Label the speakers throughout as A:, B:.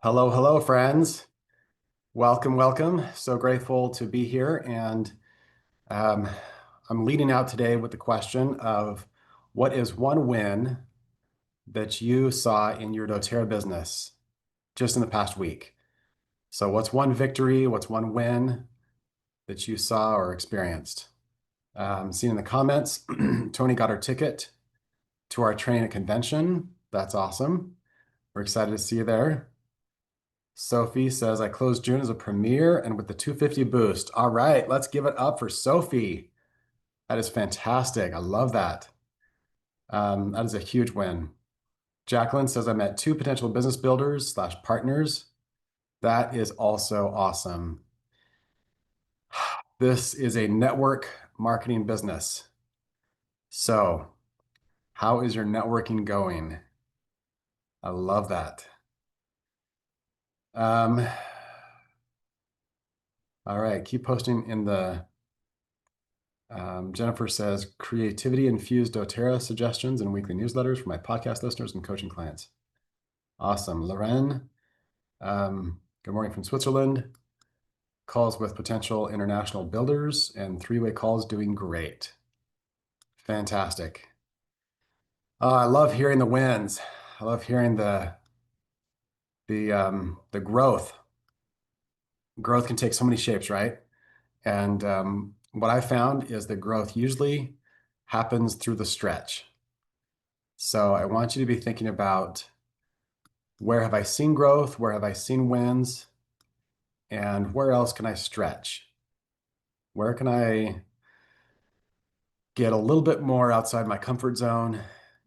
A: Hello, hello, friends. Welcome, welcome. So grateful to be here. And um, I'm leading out today with the question of what is one win that you saw in your doTERRA business just in the past week? So, what's one victory? What's one win that you saw or experienced? Seen in the comments, Tony got her ticket to our training at convention. That's awesome. We're excited to see you there. Sophie says, I closed June as a premier and with the 250 boost. All right, let's give it up for Sophie. That is fantastic. I love that. That is a huge win. Jacqueline says, I met two potential business builders slash partners. That is also awesome. This is a network marketing business. So, how is your networking going? I love that. Um, all right, keep posting in the Jennifer says, creativity infused doTERRA suggestions and weekly newsletters for my podcast listeners and coaching clients. Awesome. Loren, good morning from Switzerland. Calls with potential international builders and three-way calls doing great. Fantastic. I love hearing the wins. I love hearing the growth. Growth can take so many shapes, right? And what I found is that growth usually happens through the stretch. So I want you to be thinking about where have I seen growth? Where have I seen wins? And where else can I stretch? Where can I get a little bit more outside my comfort zone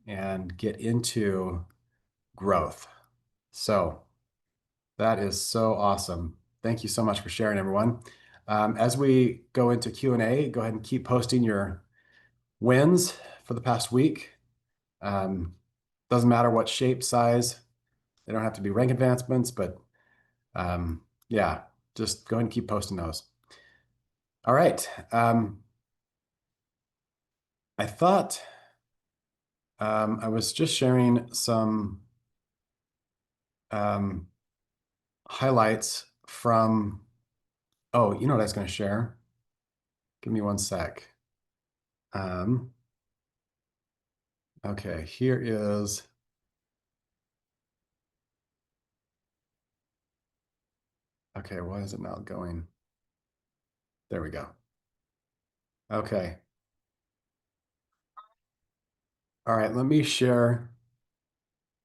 A: and get into growth? So that is so awesome. Thank you so much for sharing, everyone. As we go into Q&A, go ahead and keep posting your wins for the past week. Doesn't matter what shape, size. They don't have to be rank advancements, but yeah, just go ahead and keep posting those. All right. I thought I was just sharing some um, highlights from, oh, you know what I was going to share? Give me one sec. Um, okay, here is, okay, why is it not going? There we go. Okay. All right, let me share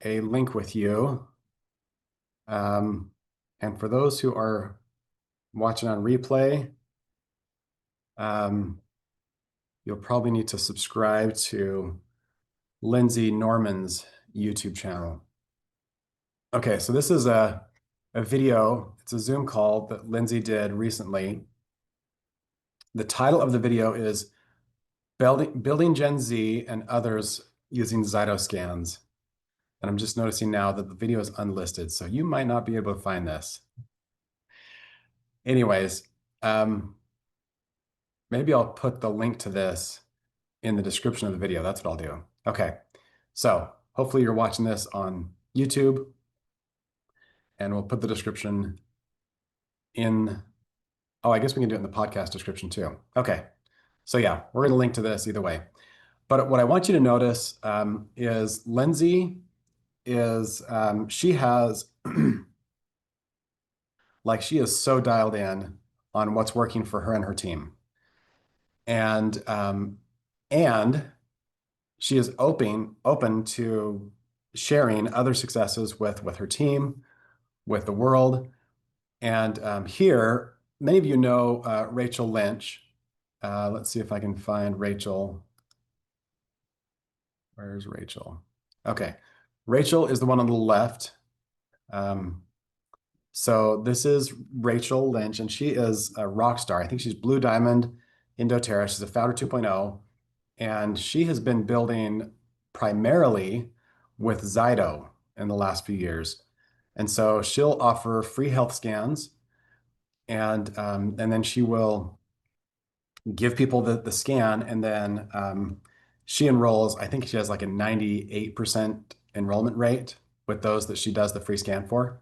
A: a link with you. And for those who are watching on replay, you'll probably need to subscribe to Lindsay Norman's YouTube channel. Okay, so this is a video. It's a Zoom call that Lindsay did recently. The title of the video is Building Gen Z and Others Using Zytoscans. And I'm just noticing now that the video is unlisted, so you might not be able to find this. Anyways, maybe I'll put the link to this in the description of the video. That's what I'll do. Okay, so hopefully you're watching this on YouTube, and we'll put the description in. Oh, I guess we can do it in the podcast description too. Okay, so yeah, we're going to link to this either way. But what I want you to notice is Lindsay is, she has, like, she is so dialed in on what's working for her and her team. And she is open to sharing other successes with her team, with the world. And here, many of you know Rachel Lynch. Let's see if I can find Rachel. Where's Rachel? Okay, Rachel is the one on the left. So this is Rachel Lynch, and she is a rock star. I think she's Blue Diamond in doTERRA. She's a founder 2.0, and she has been building primarily with Zyto in the last few years. And so she'll offer free health scans, and then she will give people the scan, and then she enrolls. I think she has like a 98% enrollment rate with those that she does the free scan for.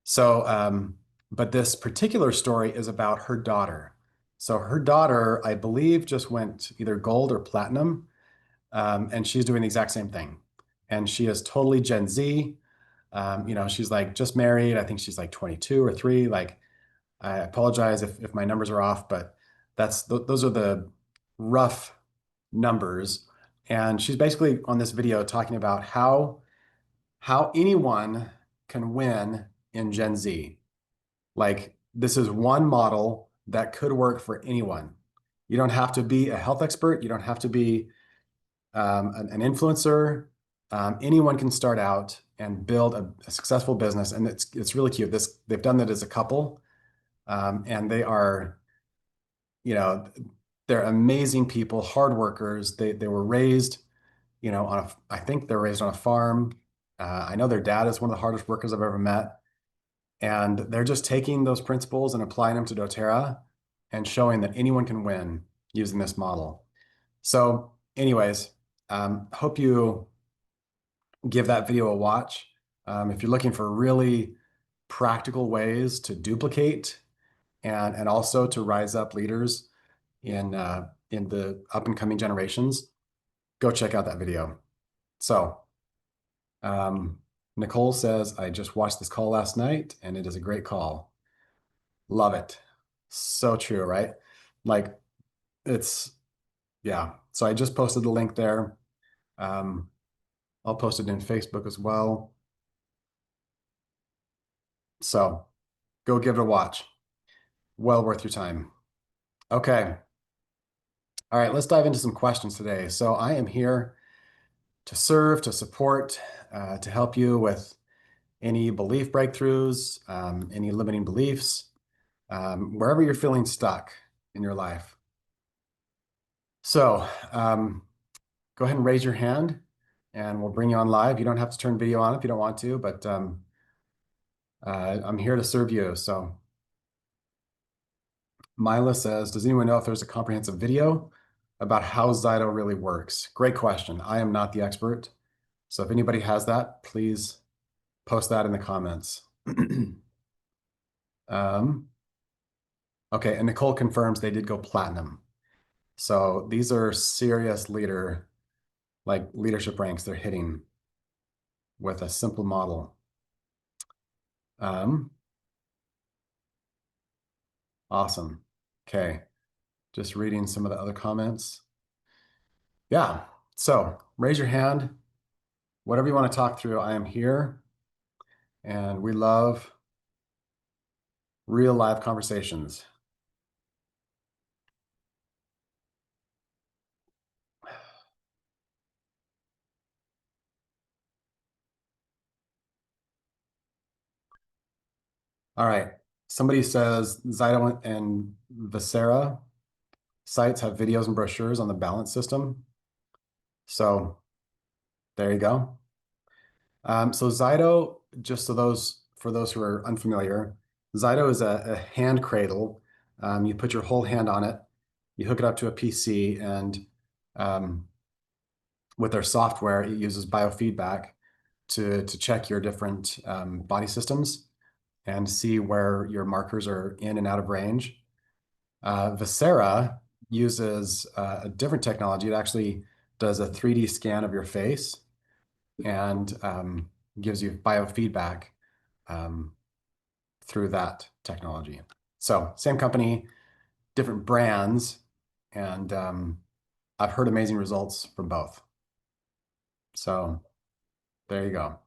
A: So, but this particular story is about her daughter. So her daughter, I believe, just went either gold or platinum, and she's doing the exact same thing. And she is totally Gen Z. She's like just married. I think she's like 22 or 3. Like, I apologize if my numbers are off, but those are the rough numbers. And she's basically on this video talking about how anyone can win in Gen Z. Like, this is one model that could work for anyone. You don't have to be a health expert. You don't have to be an influencer. Anyone can start out and build a successful business, and it's really cute. They've done that as a couple, and you know, they're amazing people, hard workers. They were raised, I think they're raised on a farm. I know their dad is one of the hardest workers I've ever met. And they're just taking those principles and applying them to doTERRA and showing that anyone can win using this model. So, anyways, hope you give that video a watch. If you're looking for really practical ways to duplicate and also to rise up leaders in the up and coming generations, go check out that video. So, um, Nicole says, I just watched this call last night and it is a great call. Love it. So true, right? Like, it's, yeah. So I just posted the link there. Um, I'll post it in Facebook as well. So go give it a watch. Well worth your time. Okay. All right, let's dive into some questions today. So I am here to serve, to support, to help you with any belief breakthroughs, any limiting beliefs, wherever you're feeling stuck in your life. So go ahead and raise your hand and we'll bring you on live. You don't have to turn video on if you don't want to, but I'm here to serve you. So Mila says, does anyone know if there's a comprehensive video about how Zyto really works? Great question. I am not the expert. So if anybody has that, please post that in the comments. Okay, and Nicole confirms they did go platinum. So these are serious leadership ranks they're hitting with a simple model. Awesome. Okay, just reading some of the other comments. Yeah, so raise your hand. Whatever you want to talk through, I am here. And we love real live conversations. All right. Somebody says Zyto and Visera sites have videos and brochures on the balance system. So there you go. So Zyto, just for those who are unfamiliar, Zyto is a hand cradle. You put your whole hand on it, you hook it up to a PC, and um, with their software, it uses biofeedback to check your different body systems and see where your markers are in and out of range. Visera uses a different technology. It actually does a 3D scan of your face and gives you biofeedback through that technology. So same company, different brands, and I've heard amazing results from both. So there you go.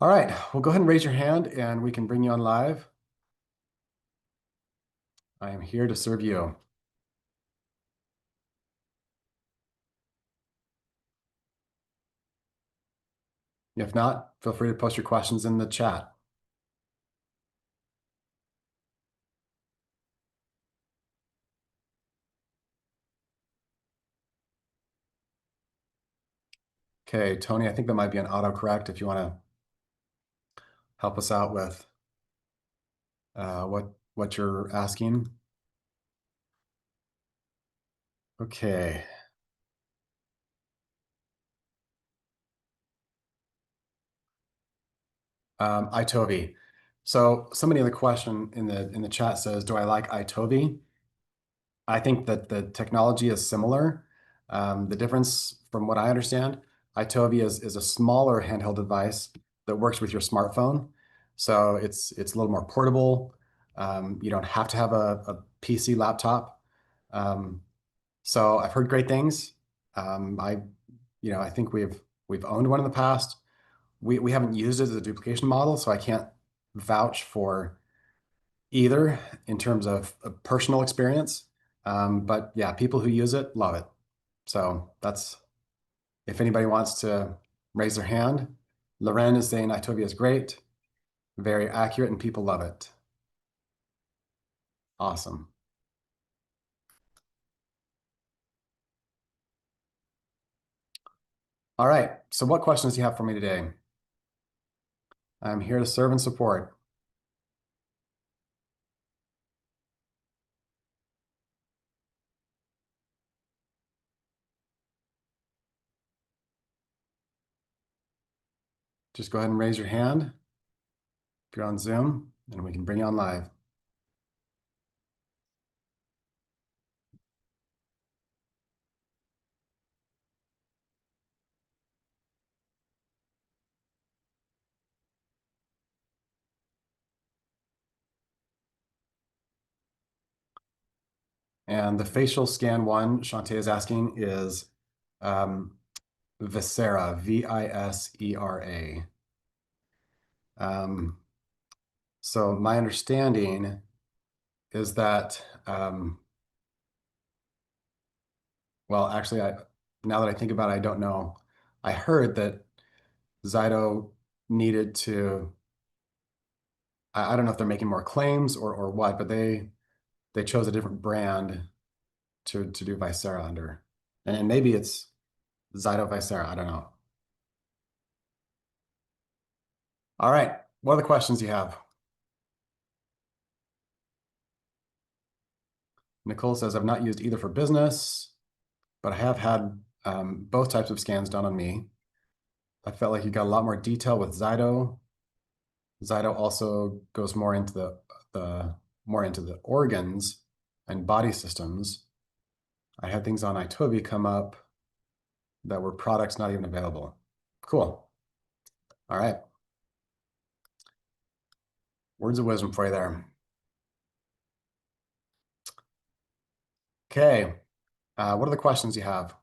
A: All right, well, go ahead and raise your hand and we can bring you on live. I am here to serve you. If not, feel free to post your questions in the chat. Okay, Tony, I think that might be an autocorrect if you want to help us out with what you're asking. Okay. Itovi. So somebody in the question in the chat says, "Do I like Itovi?" I think that the technology is similar. The difference, from what I understand, Itovi is a smaller handheld device that works with your smartphone. So it's a little more portable. You don't have to have a PC laptop. Um, so I've heard great things. I think we've owned one in the past. We haven't used it as a duplication model, so I can't vouch for either in terms of a personal experience. But yeah, people who use it love it. So that's if anybody wants to raise their hand. Loren is saying Itovia is great, very accurate, and people love it. Awesome. All right. So what questions do you have for me today? I'm here to serve and support. Just go ahead and raise your hand if you're on Zoom, and we can bring you on live. And the facial scan one, Shantae is asking, is Visera, Visera. Um, so my understanding is that, well, actually, now that I think about it, I don't know. I heard that Zyto needed to, I don't know if they're making more claims or what, but they chose a different brand to do Visera under. And maybe it's Zyto Visera, I don't know. All right, what are the questions you have? Nicole says, I've not used either for business, but I have had both types of scans done on me. I felt like you got a lot more detail with Zyto. Zyto also goes more into the organs and body systems. I had things on Itovi come up that were products not even available. Cool. All right. Words of wisdom for you there. Okay. What are the questions you have?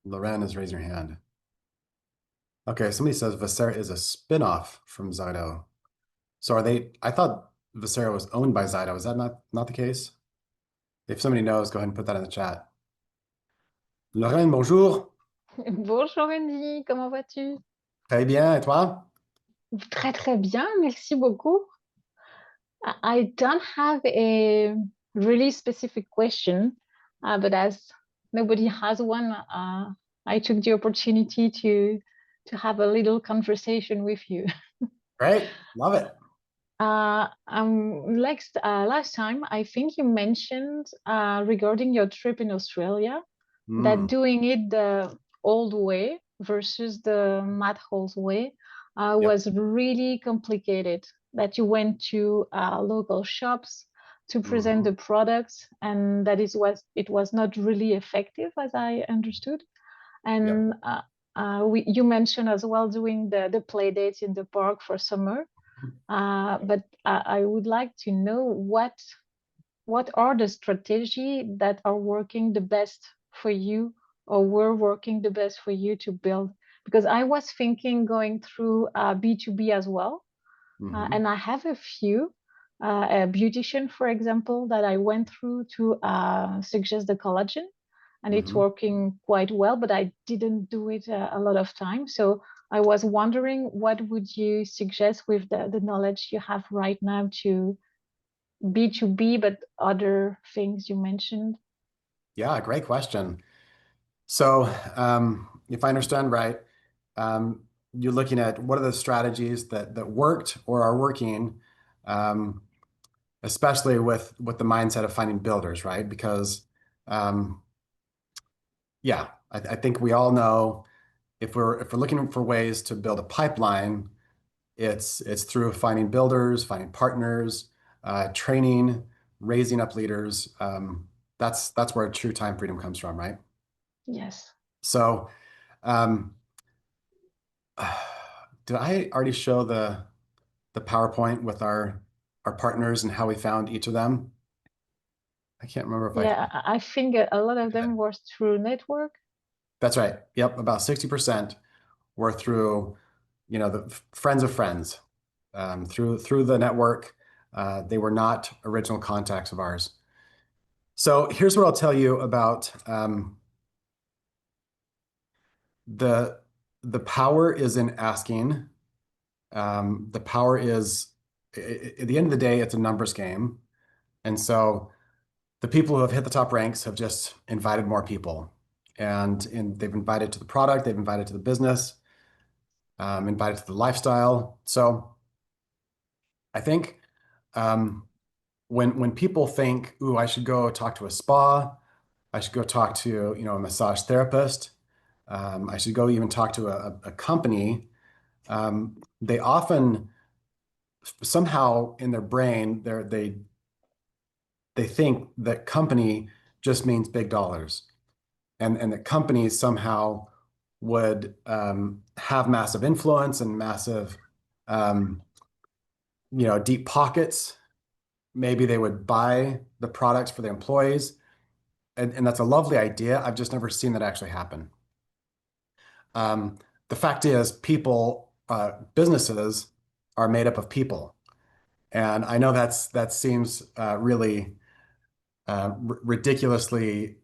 A: Loren is raising her hand. Okay, somebody says Visera is a spin-off from Zyto. So I thought Visera was owned by Zyto. Is that not the case? If somebody knows, go ahead and put that in the chat. Lorraine, bonjour.
B: Bonjour Andy, comment vas-tu?
A: Très bien, et toi?
B: Très très bien, merci beaucoup. I don't have a really specific question, but as nobody has one, I took the opportunity to have a little conversation with you.
A: Great, love it.
B: Last time, I think you mentioned regarding your trip in Australia that
A: Mm,
B: doing it the old way versus the Matt Hall's way
A: yep.
B: was really complicated. That you went to local shops to present
A: Mhm.
B: the products, and that is what it was not really effective, as I understood.
A: Yep.
B: And you mentioned as well doing the play dates in the park for summer. But I would like to know what are the strategy that are working the best for you or were working the best for you to build? Because I was thinking going through B2B as well,
A: Mhm.
B: and I have a few. A beautician, for example, that I went through to suggest the collagen, and it's
A: Mhm.
B: working quite well, but I didn't do it a lot of time. So I was wondering, what would you suggest with the knowledge you have right now to B2B, but other things you mentioned?
A: Yeah, great question. So, if I understand right, um, you're looking at what are the strategies that worked or are working, um, especially with the mindset of finding builders, right? Because um, yeah, I think we all know if we're looking for ways to build a pipeline, it's through finding builders, finding partners, training, raising up leaders. That's where true time freedom comes from, right?
B: Yes.
A: So, um, did I already show the PowerPoint with our partners and how we found each of them? I can't remember if I.
B: Yeah, I think a lot of them were through network.
A: That's right. Yep, about 60% were through, the friends of friends, through the network. They were not original contacts of ours. So here's what I'll tell you about the the power is in asking. The power is at the end of the day, it's a numbers game. And so the people who have hit the top ranks have just invited more people. And they've invited to the product, they've invited to the business, invited to the lifestyle. So I think um, when people think, "Ooh, I should go talk to a spa, I should go talk to, a massage therapist, I should go even talk to a company," they often somehow in their brain they think that company just means big dollars, and that companies somehow would have massive influence and massive um, deep pockets. Maybe they would buy the products for the employees. And that's a lovely idea. I've just never seen that actually happen. Um, the fact is, businesses are made up of people. And I know that seems really ridiculously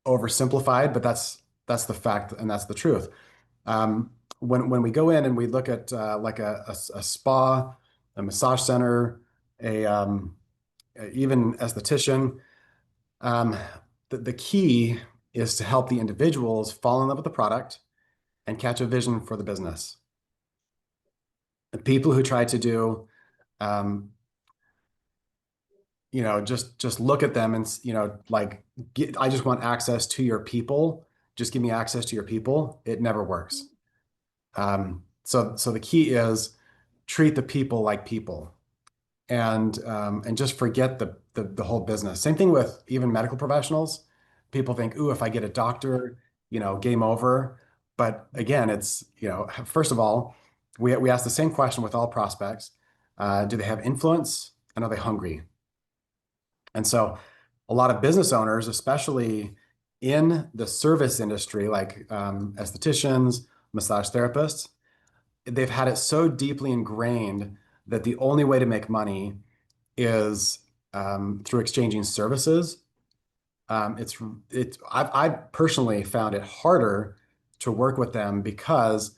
A: oversimplified, but that's the fact and that's the truth. When we go in and we look at like a spa, a massage center, a even esthetician, um, the key is to help the individuals fall in love with the product and catch a vision for the business. The people who try to do, um, just look at them and, like, I just want access to your people. Just give me access to your people. It never works. So the key is treat the people like people, and just forget the whole business. Same thing with even medical professionals. People think, "Ooh, if I get a doctor, game over." But again, it's, first of all, we ask the same question with all prospects. Do they have influence and are they hungry? And so a lot of business owners, especially in the service industry, like estheticians, massage therapists, they've had it so deeply ingrained that the only way to make money is through exchanging services. It's I've personally found it harder to work with them because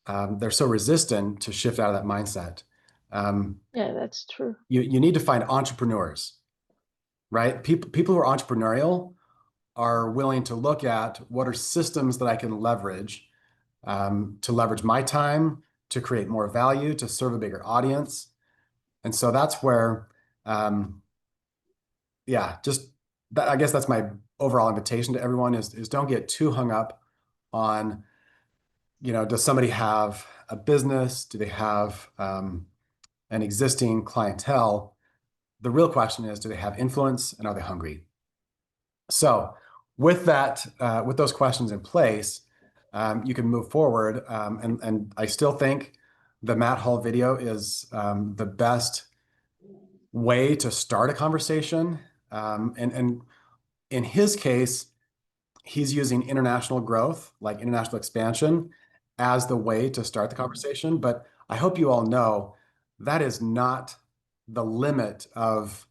A: they're so resistant to shift out of that mindset. Um,
B: Yeah, that's true.
A: you need to find entrepreneurs, right? People who are entrepreneurial are willing to look at what are systems that I can leverage to leverage my time, to create more value, to serve a bigger audience. And so that's where, yeah, just that, I guess that's my overall invitation to everyone is don't get too hung up on, does somebody have a business? Do they have an existing clientele? The real question is, do they have influence and are they hungry? So with that, with those questions in place, you can move forward. And I still think the Matt Hall video is the best way to start a conversation. And in his case, he's using international growth, like international expansion, as the way to start the conversation. But I hope you all know that is not the limit of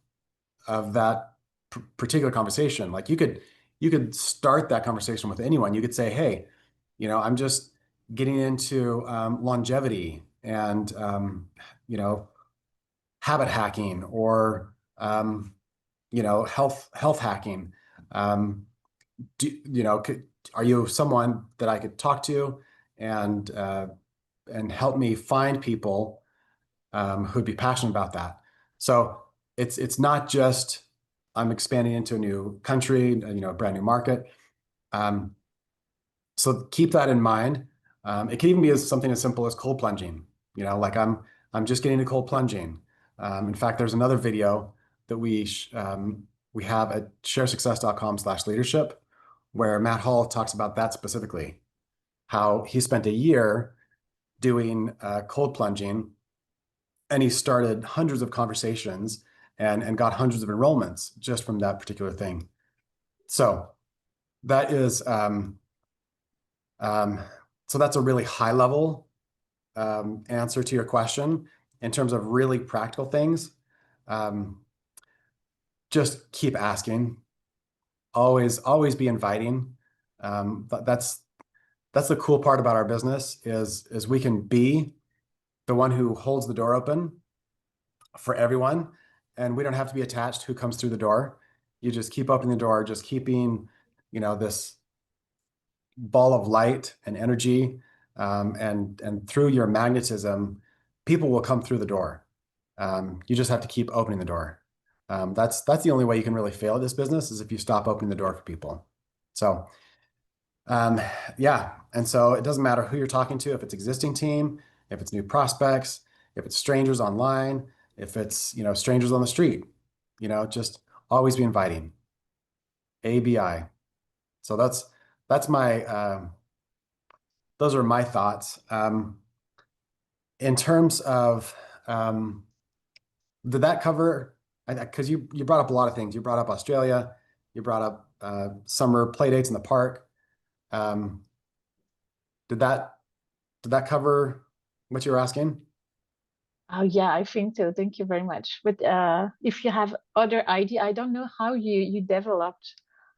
A: that particular conversation. Like you could start that conversation with anyone. You could say, "Hey, I'm just getting into longevity and you know, habit hacking or health hacking. Um, are you someone that I could talk to and help me find people who'd be passionate about that. So it's not just I'm expanding into a new country, a brand new market. Um, so keep that in mind. It can even be something as simple as cold plunging. Like I'm just getting into cold plunging. In fact, there's another video that we have at sharesuccess.com/leadership where Matt Hall talks about that specifically, how he spent a year doing cold plunging, and he started hundreds of conversations and got hundreds of enrollments just from that particular thing. So that is um, so that's a really high level answer to your question. In terms of really practical things, um, just keep asking. Always be inviting. That's the cool part about our business is we can be the one who holds the door open for everyone, and we don't have to be attached who comes through the door. You just keep opening the door, just keeping, this ball of light and energy, and through your magnetism, people will come through the door. You just have to keep opening the door. That's the only way you can really fail at this business is if you stop opening the door for people. So, yeah, and so it doesn't matter who you're talking to, if it's existing team, if it's new prospects, if it's strangers online, if it's strangers on the street, just always be inviting. ABI. So that's my those are my thoughts. In terms of, did that cover? Because you brought up a lot of things. You brought up Australia. You brought up summer play dates in the park. Um, did that did that cover what you were asking?
B: Oh yeah, I think so. Thank you very much. But if you have other idea, I don't know how you developed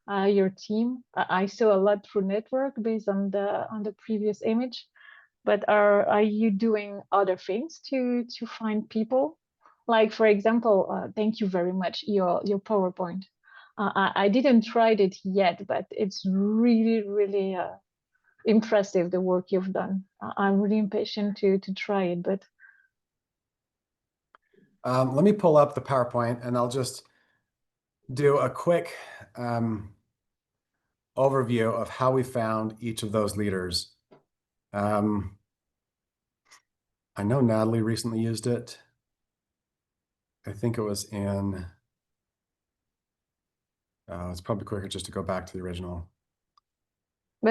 B: your team. I saw a lot through network based on the previous image. But are you doing other things to find people? Like for example, thank you very much your PowerPoint. I didn't try it yet, but it's really impressive the work you've done. I'm really impatient to try it, but
A: Let me pull up the PowerPoint and I'll just do a quick overview of how we found each of those leaders. Um, I know Natalie recently used it. I think it was in, it's probably quicker just to go back to the original.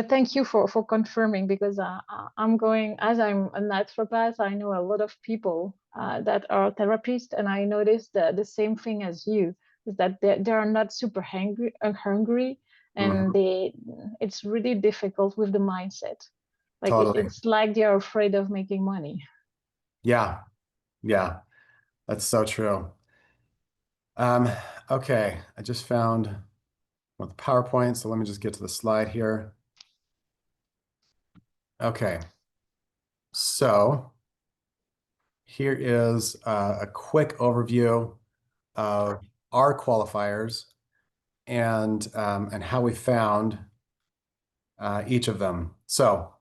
B: thank you for confirming because I'm going as I'm a naturopath. I know a lot of people that are therapists, and I noticed the same thing as you is that they are not super hungry, and
A: Mhm.
B: it's really difficult with the mindset. Like
A: Totally.
B: it's like they're afraid of making money.
A: Yeah. Yeah. That's so true. Um, okay. I just found the PowerPoint. So let me just get to the slide here. Okay. So here is a quick overview of our qualifiers and how we found each of them. So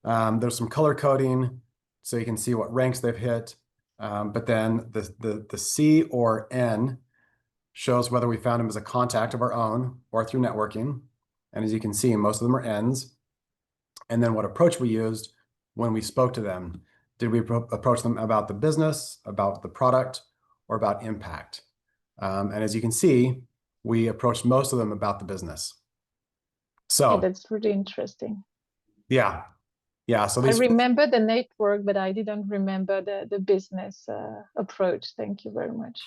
A: there's some color coding so you can see what ranks they've hit. But then the C or N shows whether we found them as a contact of our own or through networking. And as you can see, most of them are N's. And then what approach we used when we spoke to them. Did we approach them about the business, about the product, or about impact? And as you can see, we approached most of them about the business.
B: Yeah,
A: So
B: that's really interesting.
A: yeah, yeah. So
B: I
A: these,
B: remember the network, but I didn't remember the business approach. Thank you very much.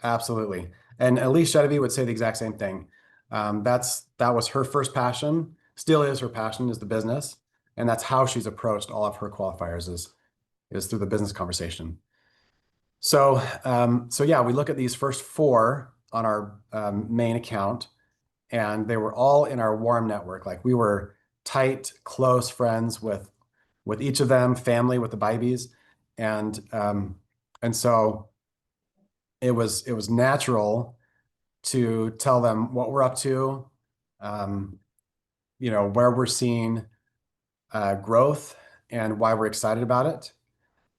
A: absolutely. And Elise Genevieve would say the exact same thing. That was her first passion, still is her passion, is the business. And that's how she's approached all of her qualifiers is through the business conversation. So yeah, we look at these first four on our main account, and they were all in our warm network. Like we were tight, close friends with each of them, family with the Bibies, and so it was natural to tell them what we're up to, where we're seeing growth and why we're excited about it.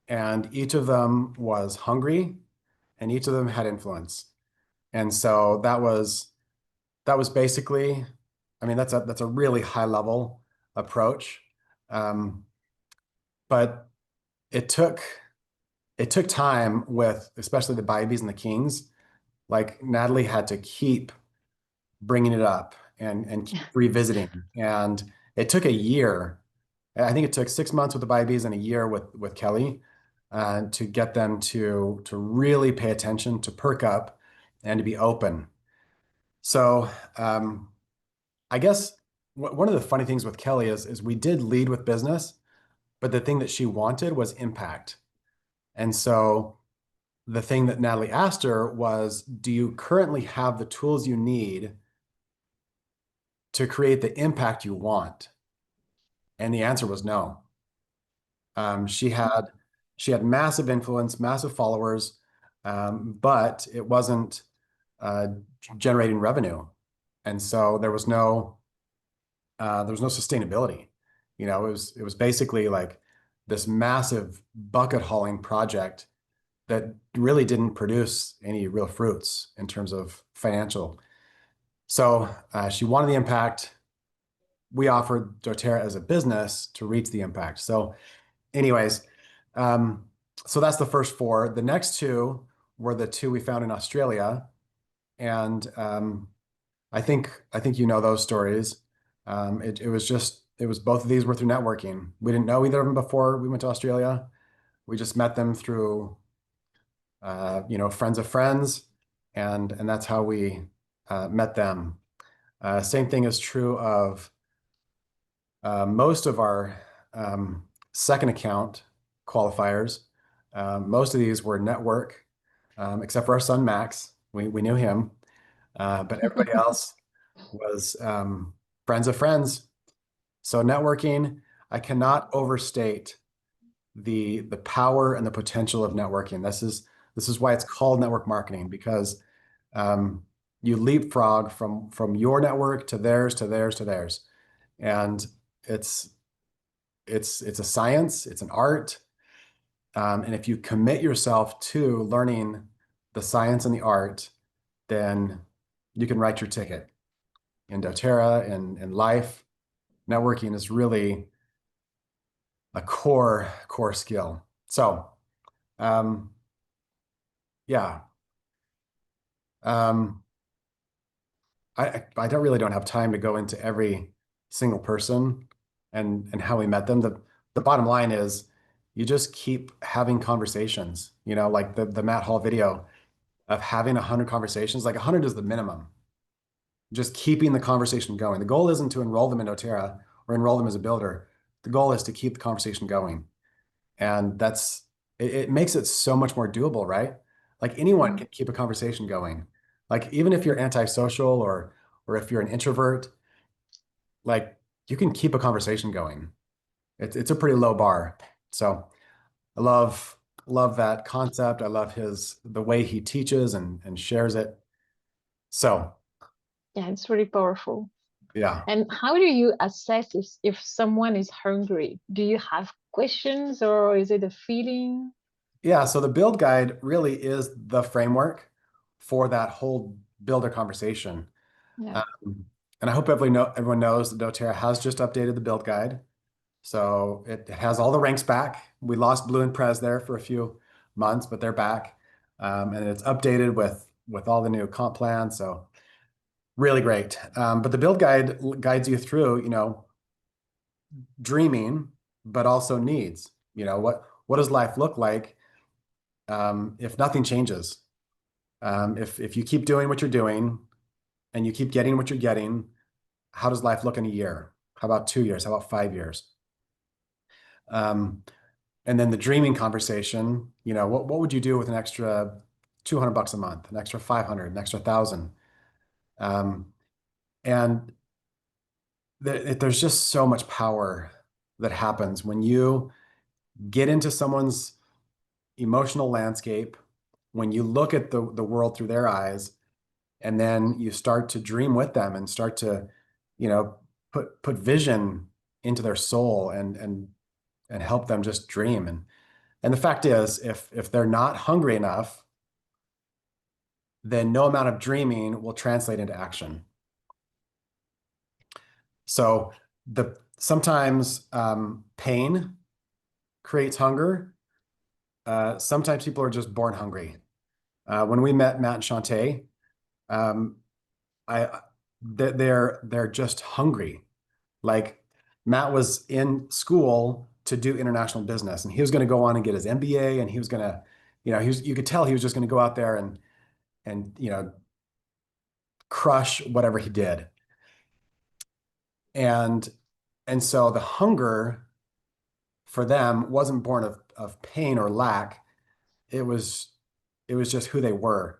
A: And each of them was hungry and each of them had influence. And so that was basically, I mean, that's a really high level approach. Um, but it took it took time with especially the Bibies and the Kings. Like Natalie had to keep bringing it up and keep revisiting. And it took a year. I think it took 6 months with the Bibies and a year with Kelly to get them to really pay attention, to perk up, and to be open. So I guess one of the funny things with Kelly is we did lead with business, but the thing that she wanted was impact. And so the thing that Natalie asked her was, do you currently have the tools you need to create the impact you want? And the answer was no. Um, she had she had massive influence, massive followers, but it wasn't uh, generating revenue, and so there was no sustainability. It was basically like this massive bucket hauling project that really didn't produce any real fruits in terms of financial. So she wanted the impact. We offered doTERRA as a business to reach the impact. So, anyways, um, so that's the first four. The next two were the two we found in Australia, and I think you know those stories. It was both of these were through networking. We didn't know either of them before we went to Australia. We just met them through friends of friends, and that's how we met them. Same thing is true of most of our second account qualifiers. Most of these were network, except for our son Max. We knew him, but everybody else was friends of friends. So networking, I cannot overstate the power and the potential of networking. This is why it's called network marketing, because um, you leapfrog from your network to theirs to theirs to theirs, and it's it's a science, it's an art, and if you commit yourself to learning the science and the art, then you can write your ticket in doTERRA and in life. Networking is really a core skill. So um, yeah. Um, I don't have time to go into every single person and how we met them. The bottom line is you just keep having conversations, like the Matt Hall video of having 100 conversations, like 100 is the minimum. Just keeping the conversation going. The goal isn't to enroll them in doTERRA or enroll them as a builder. The goal is to keep the conversation going. And it makes it so much more doable, right? Like anyone
B: Mm.
A: can keep a conversation going. Like even if you're antisocial or if you're an introvert, like you can keep a conversation going. It's a pretty low bar. So I love that concept. I love the way he teaches and shares it. So
B: Yeah, it's really powerful.
A: yeah.
B: And how do you assess if someone is hungry? Do you have questions or is it a feeling?
A: Yeah, so the build guide really is the framework for that whole builder conversation.
B: Yeah.
A: Um, and I hope everyone knows that doTERRA has just updated the build guide. So it has all the ranks back. We lost Blue and Prez there for a few months, but they're back. And it's updated with all the new comp plans. So really great. But the build guide guides you through, dreaming, but also needs. What does life look like if nothing changes? If you keep doing what you're doing and you keep getting what you're getting, how does life look in a year? How about 2 years? How about 5 years? Um, and then the dreaming conversation, what would you do with an extra $200 a month, an extra 500, an extra 1,000? Um, and there's just so much power that happens when you get into someone's emotional landscape, when you look at the world through their eyes, and then you start to dream with them and start to, you know, put vision into their soul and and help them just dream. And the fact is, if they're not hungry enough, then no amount of dreaming will translate into action. So the sometimes pain creates hunger. Sometimes people are just born hungry. When we met Matt and Shantae, um, I they're just hungry. Like Matt was in school to do international business, and he was going to go on and get his MBA, and he was going to, you could tell he was just going to go out there and crush whatever he did. And so the hunger for them wasn't born of pain or lack. It was just who they were.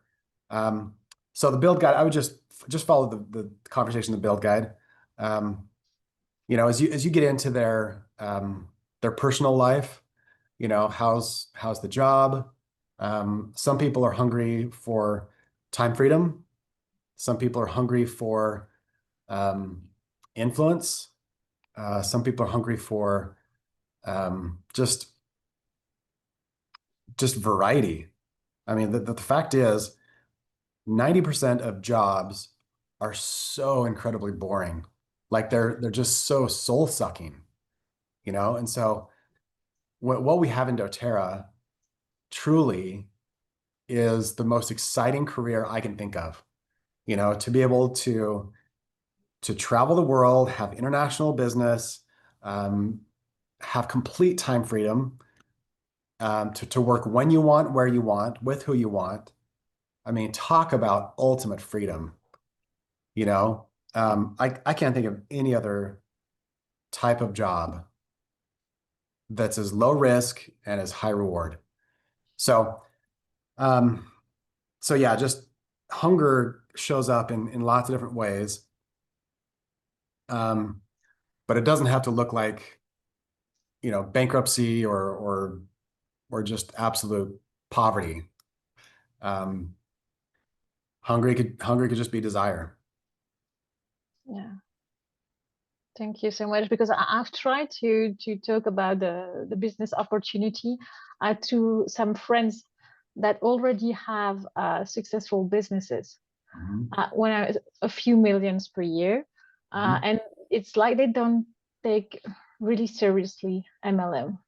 A: Um, so the build guide, I would just follow the conversation, the build guide. As you get into their personal life, how's the job? Some people are hungry for time freedom. Some people are hungry for um, influence. Some people are hungry for just variety. I mean, the fact is, 90% of jobs are so incredibly boring. Like they're just so soul sucking, And so what we have in doTERRA truly is the most exciting career I can think of. To be able to travel the world, have international business, um, have complete time freedom, to work when you want, where you want, with who you want. I mean, talk about ultimate freedom, you know? I can't think of any other type of job that's as low risk and as high reward. So, um, so yeah, just hunger shows up in lots of different ways. Um, but it doesn't have to look like, bankruptcy or just absolute poverty. Um, hungry could just be desire.
B: Yeah. Thank you so much because I've tried to talk about the business opportunity to some friends that already have successful businesses.
A: Mhm.
B: When a few millions per year,
A: Mhm.
B: and it's like they don't take really seriously MLM.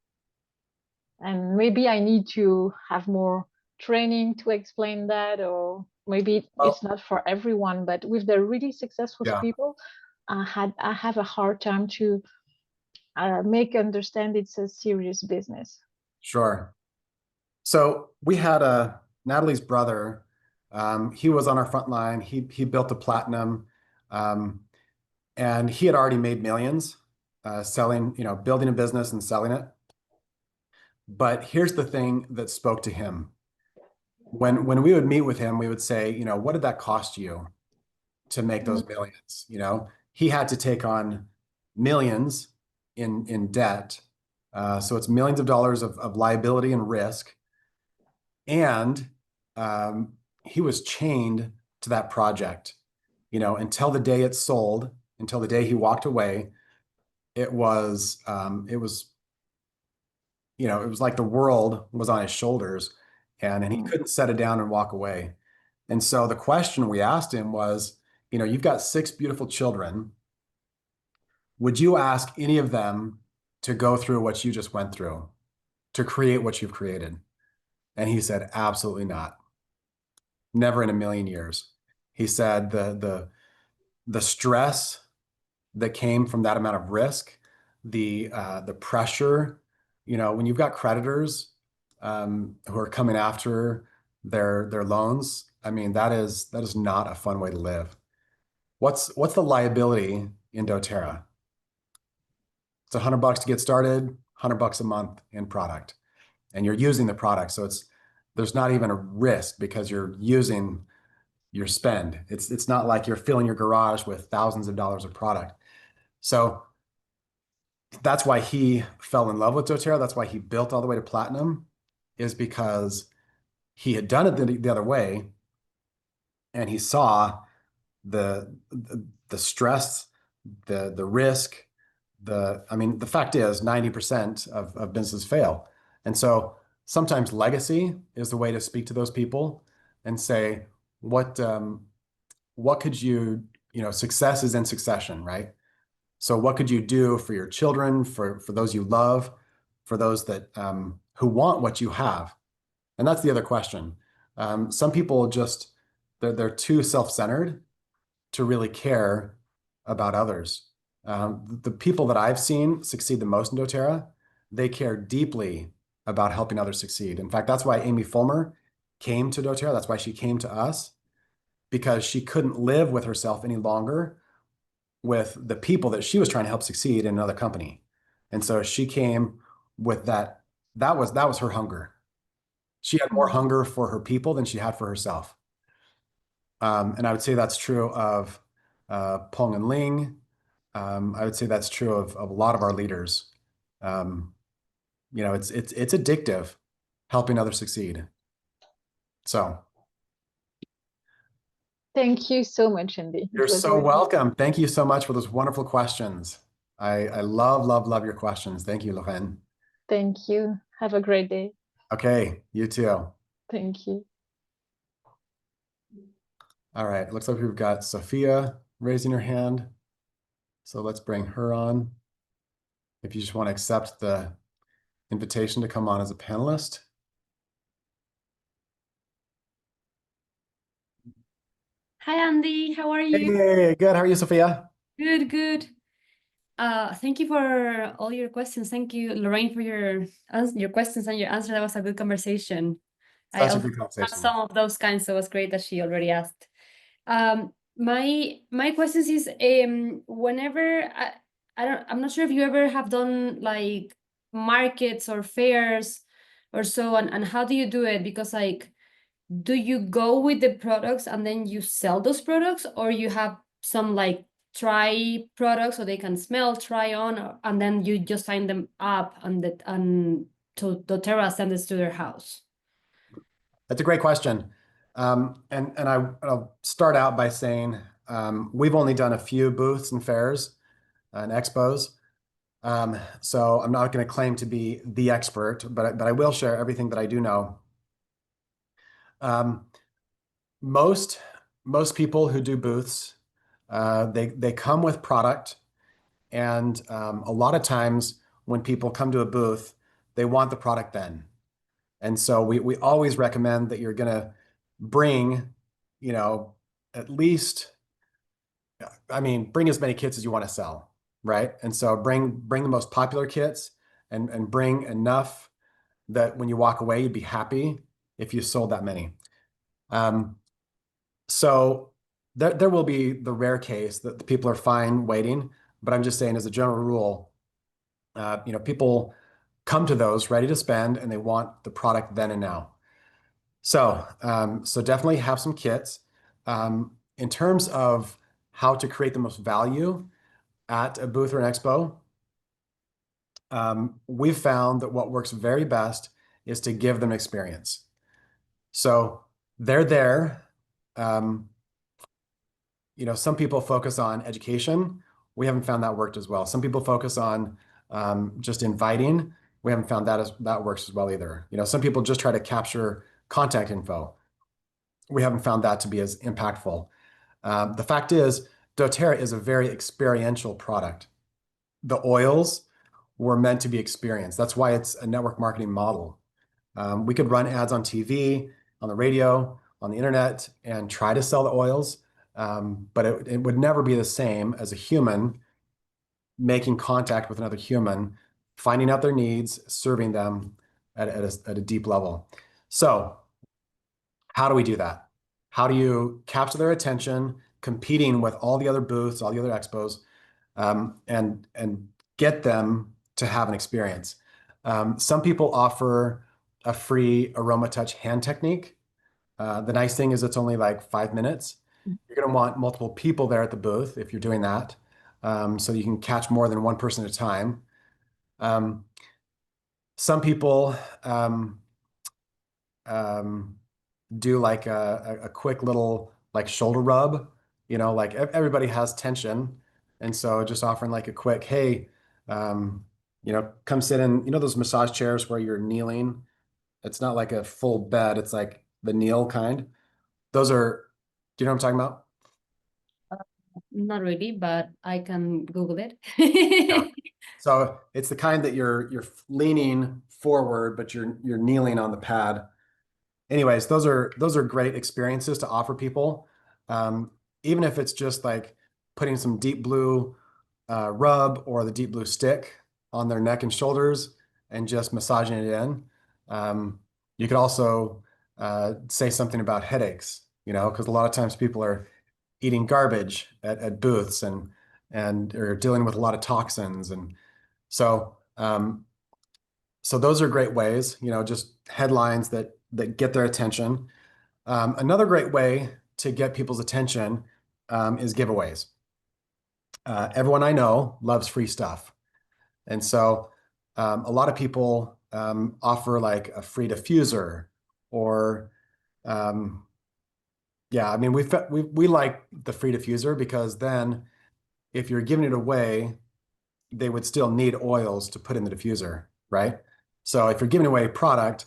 B: And maybe I need to have more training to explain that, or maybe it's
A: Well,
B: not for everyone. But with the really successful
A: yeah,
B: people, I have a hard time to make understand it's a serious business.
A: sure. So we had Natalie's brother. He was on our front line. He built a platinum, um, and he had already made millions selling, building a business and selling it. But here's the thing that spoke to him. When we would meet with him, we would say, what did that cost you to make
B: Mm,
A: those millions? He had to take on millions in debt. So it's millions of dollars of liability and risk. And um, he was chained to that project, until the day it sold, until the day he walked away. It was like the world was on his shoulders, and he
B: mm,
A: couldn't set it down and walk away. And so the question we asked him was, you've got six beautiful children. Would you ask any of them to go through what you just went through, to create what you've created? And he said, absolutely not. Never in a million years. He said the stress that came from that amount of risk, the pressure, when you've got creditors who are coming after their loans, I mean, that is not a fun way to live. What's the liability in doTERRA? It's $100 to get started, $100 a month in product, and you're using the product, so there's not even a risk because you're using your spend. It's not like you're filling your garage with thousands of dollars of product. So that's why he fell in love with doTERRA. That's why he built all the way to platinum, is because he had done it the other way, and he saw the stress, the risk, I mean, the fact is 90% of businesses fail. And so sometimes legacy is the way to speak to those people and say, what, what could success is in succession, right? So what could you do for your children, for those you love, for those that who want what you have? And that's the other question. Some people just they're too self-centered to really care about others. The people that I've seen succeed the most in doTERRA, they care deeply about helping others succeed. In fact, that's why Amy Fulmer came to doTERRA. That's why she came to us, because she couldn't live with herself any longer with the people that she was trying to help succeed in another company. And so she came with that. That was her hunger. She had more
B: Mm.
A: hunger for her people than she had for herself. And I would say that's true of Pong and Ling. I would say that's true of a lot of our leaders. Um, it's addictive helping others succeed. So
B: Thank you so much, Andy.
A: you're
B: It was
A: so
B: really,
A: welcome. Thank you so much for those wonderful questions. I love, love, love your questions. Thank you, Lorraine.
B: thank you. Have a great day.
A: Okay, you too.
B: Thank you.
A: All right, looks like we've got Sophia raising her hand. So let's bring her on. If you just want to accept the invitation to come on as a panelist.
C: Hi, Andy. How are you?
A: Hey, good. How are you, Sophia?
C: Good, good. Thank you for all your questions. Thank you, Lorraine, for your questions and your answer. That was a good conversation. I
A: Such a
C: also
A: good
C: have
A: conversation.
C: some of those kinds, so it was great that she already asked. My questions is whenever I'm not sure if you ever have done like markets or fairs or so, and how do you do it? Because like do you go with the products and then you sell those products, or you have some like try products so they can smell, try on, and then you just sign them up and to doTERRA send this to their house?
A: That's a great question. I'll start out by saying we've only done a few booths and fairs and expos. So I'm not going to claim to be the expert, but I will share everything that I do know. Um, most most people who do booths, they come with product, and a lot of times when people come to a booth, they want the product then. And so we always recommend that you're going to bring, you know, at least, I mean, bring as many kits as you want to sell, right? And so bring the most popular kits and bring enough that when you walk away, you'd be happy if you sold that many. Um, so there will be the rare case that the people are fine waiting, but I'm just saying as a general rule, people come to those ready to spend and they want the product then and now. So definitely have some kits. In terms of how to create the most value at a booth or an expo, we've found that what works very best is to give them experience. So they're there. Um, some people focus on education. We haven't found that worked as well. Some people focus on just inviting. We haven't found that works as well either. Some people just try to capture contact info. We haven't found that to be as impactful. The fact is, doTERRA is a very experiential product. The oils were meant to be experienced. That's why it's a network marketing model. We could run ads on TV, on the radio, on the internet, and try to sell the oils, but it would never be the same as a human making contact with another human, finding out their needs, serving them at a deep level. So how do we do that? How do you capture their attention, competing with all the other booths, all the other expos, and get them to have an experience? Some people offer a free aroma touch hand technique. The nice thing is it's only like 5 minutes. You're going to want multiple people there at the booth if you're doing that, so you can catch more than one person at a time. Um, some people um, do like a quick little like shoulder rub, like everybody has tension. And so just offering like a quick, hey, Come sit in, those massage chairs where you're kneeling. It's not like a full bed. It's like the kneel kind. Those are, do you know what I'm talking about?
C: Not really, but I can Google it.
A: Yeah. So it's the kind that you're leaning forward, but you're kneeling on the pad. Anyways, those are great experiences to offer people. Um, Even if it's just like putting some deep blue rub or the deep blue stick on their neck and shoulders and just massaging it in. You could also say something about headaches, because a lot of times people are eating garbage at booths and are dealing with a lot of toxins. And so so those are great ways, just headlines that get their attention. Another great way to get people's attention is giveaways. Everyone I know loves free stuff. And so a lot of people offer like a free diffuser or yeah, I mean, we like the free diffuser because then if you're giving it away, they would still need oils to put in the diffuser, right? So if you're giving away product,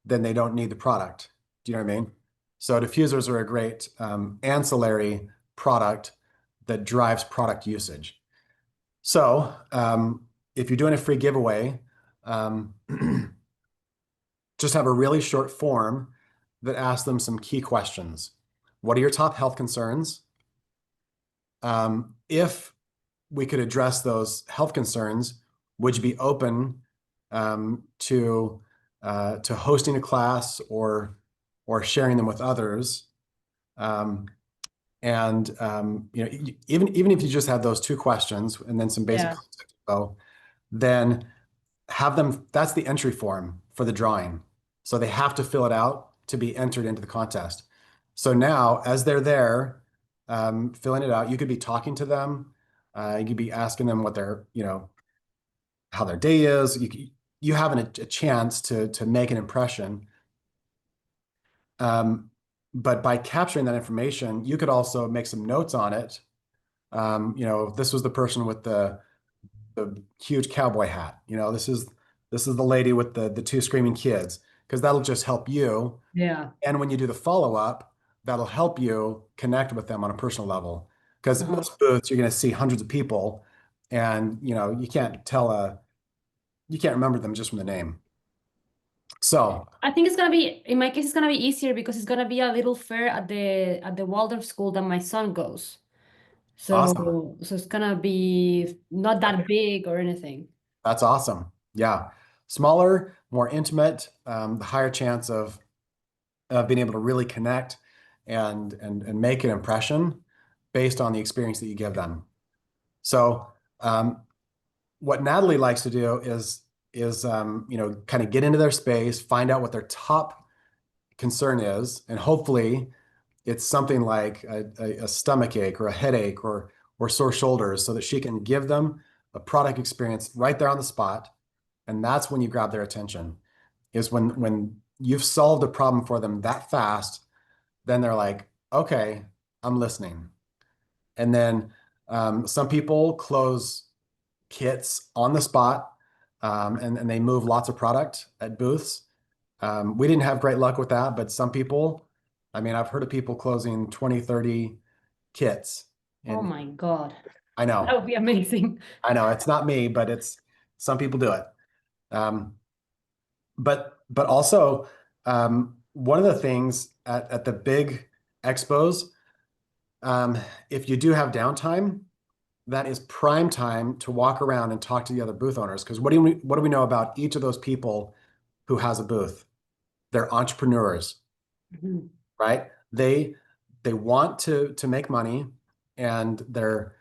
A: then they don't need the product. Do you know what I mean? So diffusers are a great ancillary product that drives product usage. So if you're doing a free giveaway, um, just have a really short form that asks them some key questions. What are your top health concerns? If we could address those health concerns, would you be open to hosting a class or sharing them with others? Even if you just had those two questions and then some basic
C: Yeah.
A: context info, then have them, that's the entry form for the drawing. So they have to fill it out to be entered into the contest. So now, as they're there, filling it out, you could be talking to them. You could be asking them what their, how their day is. You have a chance to make an impression. But by capturing that information, you could also make some notes on it. This was the person with the huge cowboy hat. This is the lady with the two screaming kids, because that'll just help you.
C: Yeah.
A: And when you do the follow-up, that'll help you connect with them on a personal level. Because at most booths, you're going to see hundreds of people, and you can't remember them just from the name. So
C: I think it's gonna be, in my case, it's gonna be easier because it's gonna be a little fair at the Waldorf school that my son goes.
A: awesome.
C: So it's gonna be not that big or anything.
A: That's awesome. Yeah. Smaller, more intimate, the higher chance of being able to really connect and make an impression based on the experience that you give them. So what Natalie likes to do is kind of get into their space, find out what their top concern is, and hopefully it's something like a stomach ache or a headache or sore shoulders, so that she can give them a product experience right there on the spot. And that's when you grab their attention, is when you've solved a problem for them that fast, then they're like, okay, I'm listening. And then some people close kits on the spot, and they move lots of product at booths. We didn't have great luck with that, but some people, I mean, I've heard of people closing 20, 30 kits.
C: Oh
A: And
C: my God.
A: I
C: That
A: know,
C: would be amazing.
A: I know it's not me, but it's some people do it. Um, but also one of the things at the big expos, if you do have downtime, that is prime time to walk around and talk to the other booth owners. Because what do we know about each of those people who has a booth? They're entrepreneurs,
C: Mhm.
A: right? They want to make money, and they're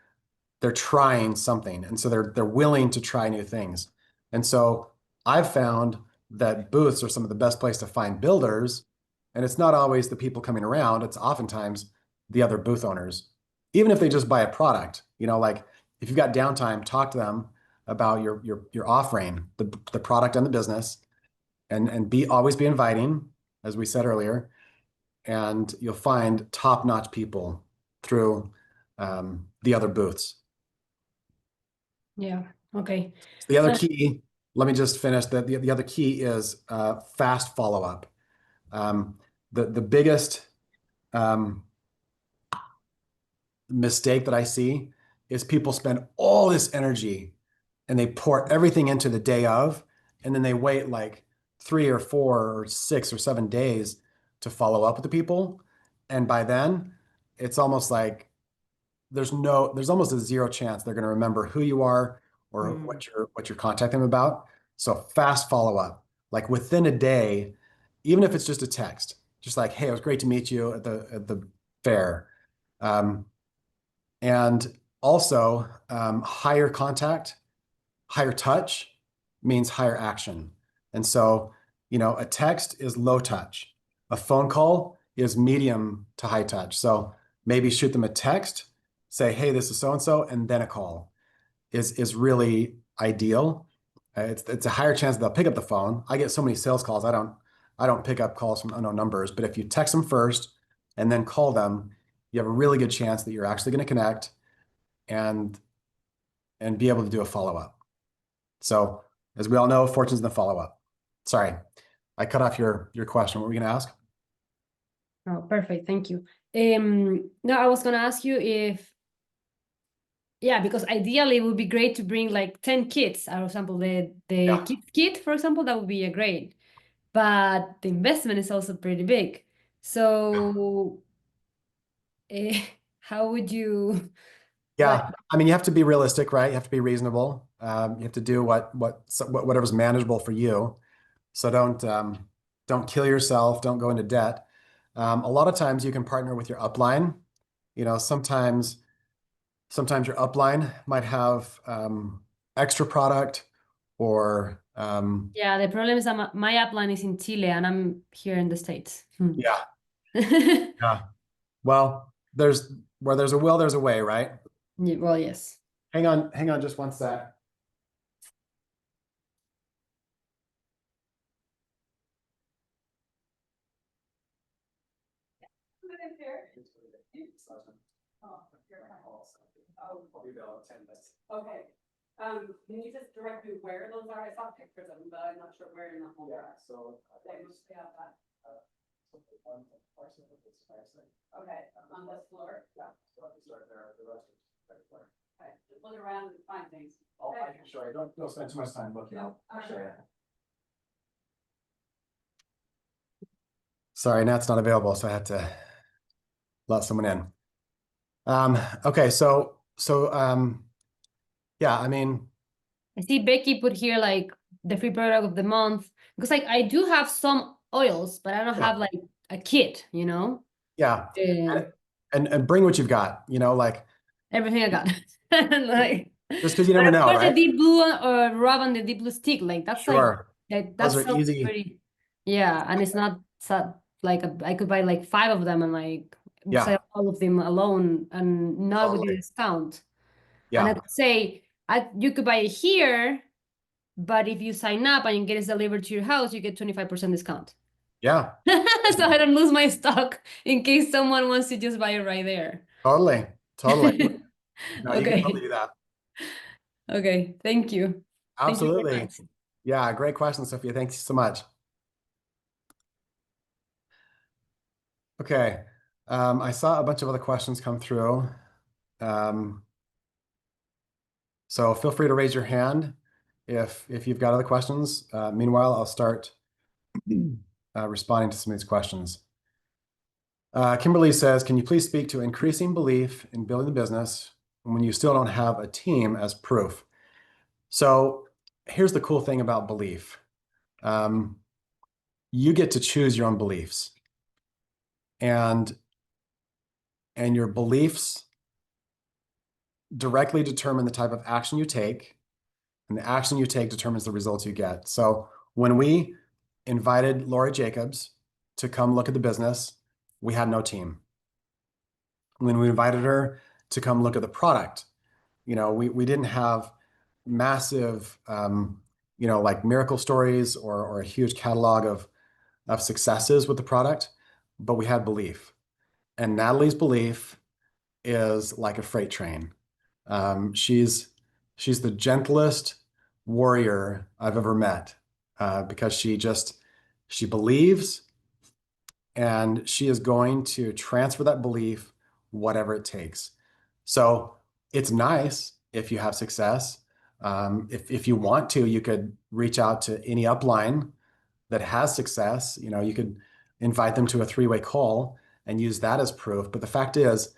A: trying something, and so they're willing to try new things. And so I've found that booths are some of the best place to find builders, and it's not always the people coming around, it's oftentimes the other booth owners. Even if they just buy a product, like if you've got downtime, talk to them about your offering, the product and the business, and always be inviting, as we said earlier, and you'll find top-notch people through the other booths.
C: Yeah. Okay.
A: The other
C: Uh,
A: key, let me just finish. The other key is fast follow-up. The biggest mistake that I see is people spend all this energy and they pour everything into the day of, and then they wait like 3 or 4 or 6 or 7 days to follow up with the people. And by then, it's almost like there's almost a zero chance they're going to remember who you are or
C: mm,
A: what you're contacting them about. So fast follow up, like within a day, even if it's just a text, just like, hey, it was great to meet you at the fair. Um, and also, higher contact, higher touch means higher action. And so, a text is low touch. A phone call is medium to high touch. So maybe shoot them a text, say, hey, this is so-and-so, and then a call is really ideal. It's a higher chance that they'll pick up the phone. I get so many sales calls. I don't pick up calls from unknown numbers, but if you text them first and then call them, you have a really good chance that you're actually going to connect and be able to do a follow-up. So as we all know, fortune's in the follow-up. Sorry, I cut off your question. What were you going to ask?
C: oh, perfect. Thank you. No, I was gonna ask you if, yeah, because ideally it would be great to bring like 10 kids. For example, the
A: Yeah.
C: kids kit, for example, that would be a great. But the investment is also pretty big. So, eh, how would you, what?
A: Yeah. I mean, you have to be realistic, right? You have to be reasonable. You have to do whatever's manageable for you. So don't kill yourself. Don't go into debt. A lot of times you can partner with your upline. Sometimes your upline might have extra product or
C: Yeah, the problem is that my upline is in Chile and I'm here in the States. Hmm.
A: yeah, yeah. Well, where there's a will, there's a way, right?
C: Yeah, well, yes.
A: Hang on just one sec.
C: Okay. Can you just direct me where those are? I saw pictures of them, but I'm not sure where in the home.
A: Yeah, so
C: They must be out that. Okay, on this floor.
A: Yeah, so let me start there. The rest is right there.
C: Okay, just look around and find things.
A: I can show you. Don't spend too much time looking.
C: No,
A: I'll show you.
C: sure.
A: Sorry, Nat's not available, so I had to let someone in. Okay, so yeah, I mean,
C: I see Becky put here like the free product of the month because like I do have some oils, but I don't
A: yeah,
C: have like a kit, you know?
A: yeah,
C: Uh,
A: and bring what you've got. Like
C: everything I got. Like,
A: just because you
C: but
A: never
C: of
A: know,
C: course the
A: right?
C: deep blue rub and the deep blue stick, like that's like
A: Sure,
C: that
A: those are
C: sounds
A: easy.
C: pretty, yeah, and it's not so, like I could buy like 5 of them and like
A: Yeah,
C: sell all of them alone and not with the
A: totally.
C: discount. And I
A: Yeah,
C: could say you could buy it here, but if you sign up and it gets delivered to your house, you get 25% discount.
A: yeah,
C: So I don't lose my stock in case someone wants to just buy it right there.
A: totally, totally. No, you can totally
C: Okay.
A: do that.
C: Okay. Thank you. Thank you very
A: Absolutely.
C: much.
A: Yeah, great question, Sophia. Thanks so much. Okay. I saw a bunch of other questions come through. Um, so feel free to raise your hand if you've got other questions. Meanwhile, I'll start responding to some of these questions. Kimberly says, can you please speak to increasing belief in building the business when you still don't have a team as proof? So here's the cool thing about belief. You get to choose your own beliefs, and your beliefs directly determine the type of action you take, and the action you take determines the results you get. So when we invited Lori Jacobs to come look at the business, we had no team. When we invited her to come look at the product, we didn't have massive, like miracle stories or a huge catalog of successes with the product, but we had belief. And Natalie's belief is like a freight train. She's She's the gentlest warrior I've ever met because she believes, and she is going to transfer that belief, whatever it takes. So it's nice if you have success. If you want to, you could reach out to any upline that has success. You could invite them to a three-way call and use that as proof. But the fact is,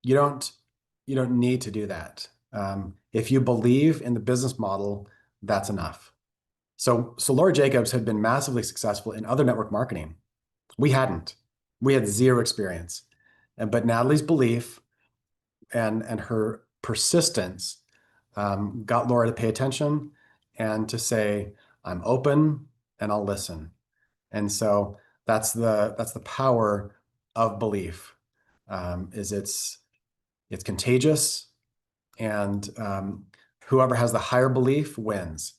A: you don't need to do that. If you believe in the business model, that's enough. So Laura Jacobs had been massively successful in other network marketing. We hadn't. We had zero experience. But Natalie's belief and her persistence got Laura to pay attention and to say, I'm open and I'll listen. And so that's the power of belief. Is it's contagious, and whoever has the higher belief wins.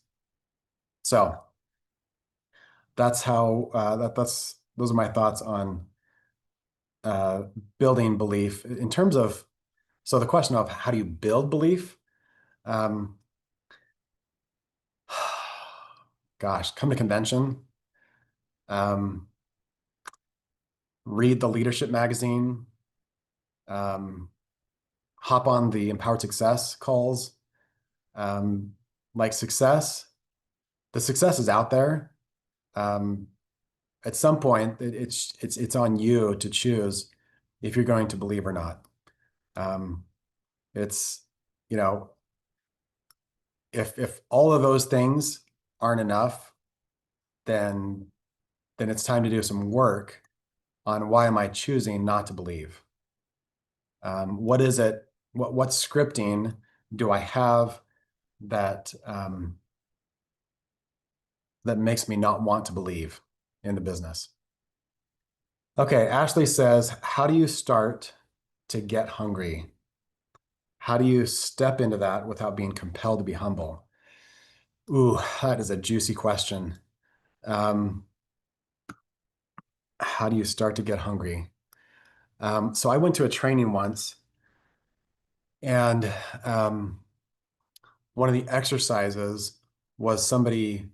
A: So that's how those are my thoughts on building belief in terms of, so the question of how do you build belief? Gosh, come to convention, read the leadership magazine, hop on the Empowered Success calls. Like success, the success is out there. At some point, it's on you to choose if you're going to believe or not. It's, if all of those things aren't enough, then it's time to do some work on why am I choosing not to believe? What is it? What scripting do I have that that makes me not want to believe in the business? Okay, Ashley says, how do you start to get hungry? How do you step into that without being compelled to be humble? Ooh, that is a juicy question. How do you start to get hungry? So I went to a training once, and one of the exercises was somebody,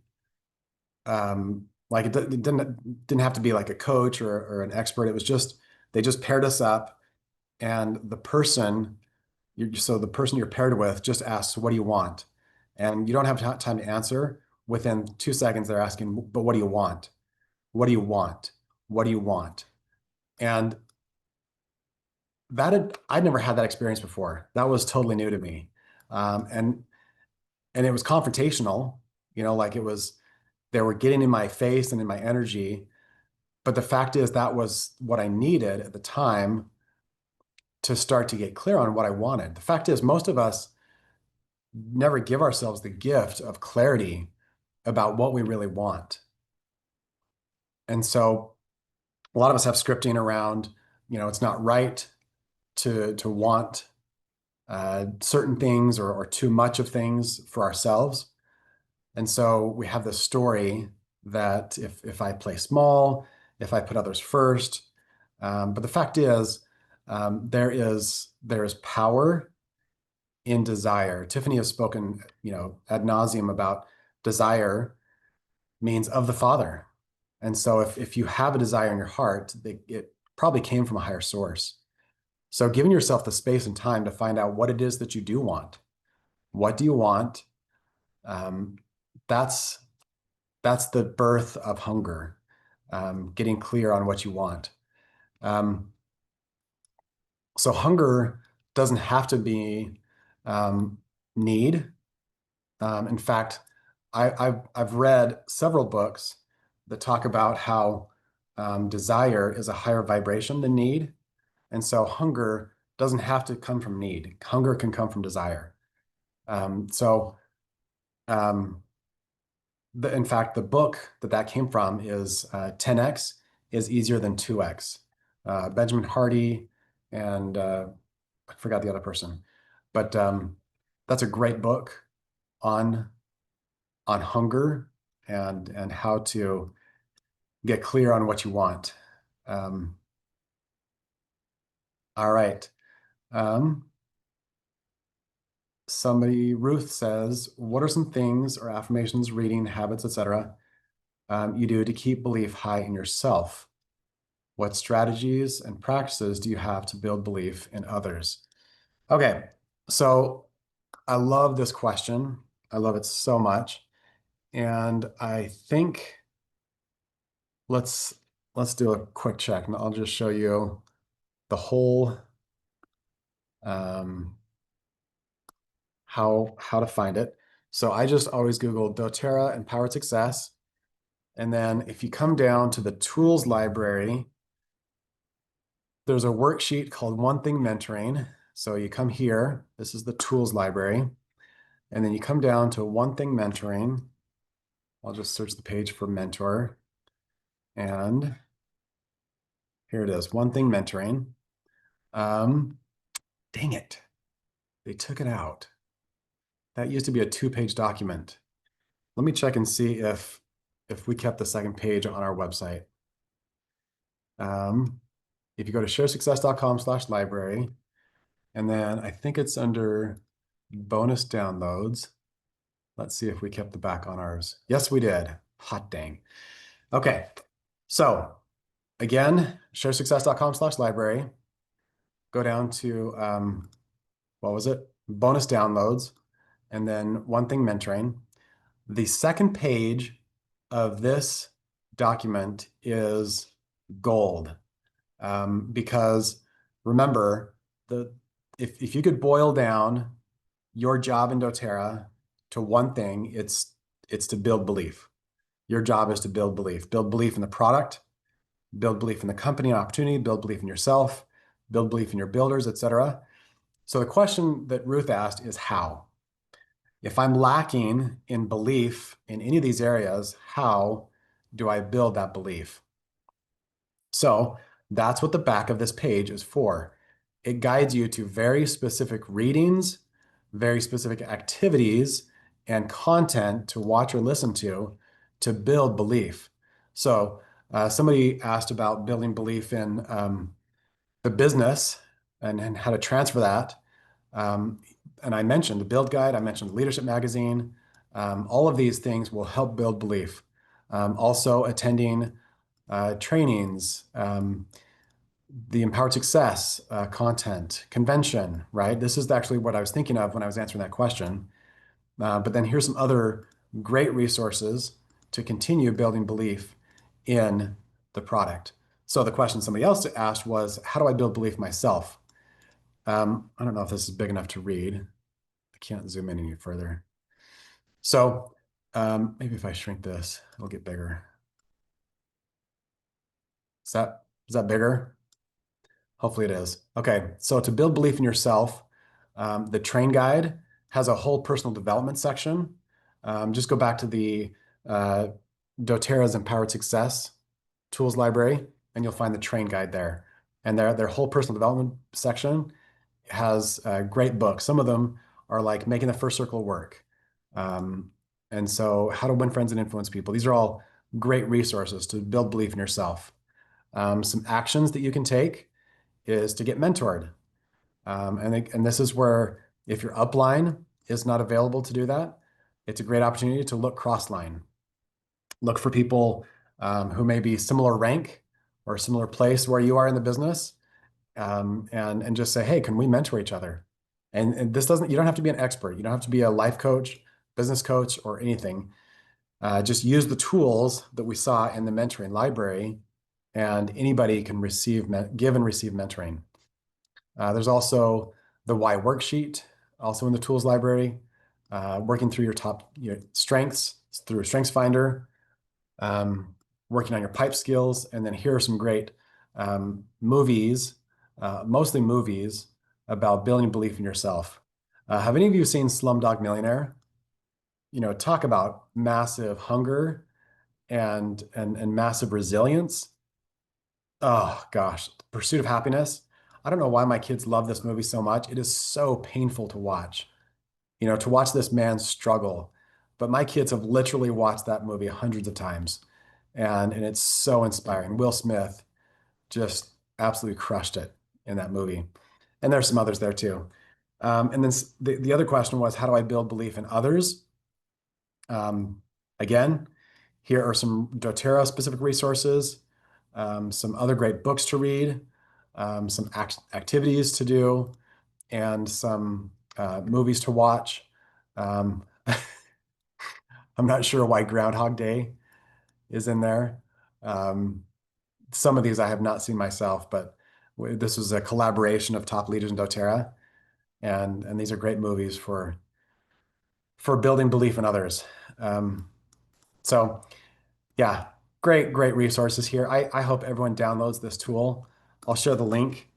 A: like it didn't have to be like a coach or an expert. It was just, they just paired us up, and the person you're paired with just asks, what do you want? And you don't have time to answer. Within 2 seconds, they're asking, but what do you want? What do you want? What do you want? And I'd never had that experience before. That was totally new to me. And it was confrontational, like they were getting in my face and in my energy. But the fact is, that was what I needed at the time to start to get clear on what I wanted. The fact is, most of us never give ourselves the gift of clarity about what we really want. And so a lot of us have scripting around, it's not right to want certain things or too much of things for ourselves. And so we have this story that if I play small, if I put others first, but the fact is, there is power in desire. Tiffany has spoken, ad nauseum about desire means of the Father. And so if you have a desire in your heart, it probably came from a higher source. So giving yourself the space and time to find out what it is that you do want. What do you want? That's the birth of hunger, getting clear on what you want. So hunger doesn't have to be need. In fact, I've read several books that talk about how desire is a higher vibration than need. And so hunger doesn't have to come from need. Hunger can come from desire. In fact, the book that came from is 10X is easier than 2X. Benjamin Hardy and I forgot the other person, but that's a great book on hunger and how to get clear on what you want. All right. Ruth says, what are some things or affirmations, reading habits, etc., you do to keep belief high in yourself? What strategies and practices do you have to build belief in others? Okay, so I love this question. I love it so much. And I think let's do a quick check, and I'll just show you the whole how to find it. So I just always Google doTERRA empowered success. And then if you come down to the tools library, there's a worksheet called One Thing Mentoring. So you come here, this is the tools library, and then you come down to One Thing Mentoring. I'll just search the page for mentor. And here it is, One Thing Mentoring. Dang it, they took it out. That used to be a 2-page document. Let me check and see if we kept the second page on our website. If you go to sharesuccess.com/library, and then I think it's under bonus downloads. Let's see if we kept the back on ours. Yes, we did. Hot dang. Okay, so again, sharesuccess.com/library. Go down to, what was it? Bonus downloads, and then One Thing Mentoring. The second page of this document is gold, because remember, if you could boil down your job in doTERRA to one thing, it's to build belief. Your job is to build belief in the product, build belief in the company and opportunity, build belief in yourself, build belief in your builders, etc. So the question that Ruth asked is how? If I'm lacking in belief in any of these areas, how do I build that belief? So that's what the back of this page is for. It guides you to very specific readings, very specific activities, and content to watch or listen to build belief. So somebody asked about building belief in the business and how to transfer that. And I mentioned the Build Guide, I mentioned the Leadership Magazine. All of these things will help build belief. Also attending trainings, the Empowered Success content, convention, right? This is actually what I was thinking of when I was answering that question. But then here's some other great resources to continue building belief in the product. So the question somebody else asked was, how do I build belief myself? I don't know if this is big enough to read. I can't zoom in any further. So maybe if I shrink this, it'll get bigger. Is that bigger? Hopefully it is. Okay, so to build belief in yourself, the train guide has a whole personal development section. Just go back to the doTERRA's Empowered Success tools library, and you'll find the train guide there. And their whole personal development section has great books. Some of them are like Making the First Circle Work. And so How to Win Friends and Influence People. These are all great resources to build belief in yourself. Some actions that you can take is to get mentored. And this is where, if your upline is not available to do that, it's a great opportunity to look cross-line. Look for people who may be similar rank or similar place where you are in the business, and just say, hey, can we mentor each other? And this doesn't, you don't have to be an expert. You don't have to be a life coach, business coach, or anything. Just use the tools that we saw in the mentoring library, and anybody can give and receive mentoring. There's also the Why worksheet, also in the tools library, working through your strengths through Strengths Finder, working on your pipe skills. And then here are some great movies, mostly movies, about building belief in yourself. Have any of you seen Slumdog Millionaire? Talk about massive hunger and massive resilience. Oh gosh, Pursuit of Happiness. I don't know why my kids love this movie so much. It is so painful to watch, to watch this man struggle. But my kids have literally watched that movie hundreds of times, and it's so inspiring. Will Smith just absolutely crushed it in that movie. And there's some others there too. And then the other question was, how do I build belief in others? Again, here are some doTERRA specific resources, some other great books to read, some activities to do, and some movies to watch. I'm not sure why Groundhog Day is in there. Some of these I have not seen myself, but this was a collaboration of top leaders in doTERRA, and these are great movies for building belief in others. So yeah, great resources here. I hope everyone downloads this tool. I'll share the link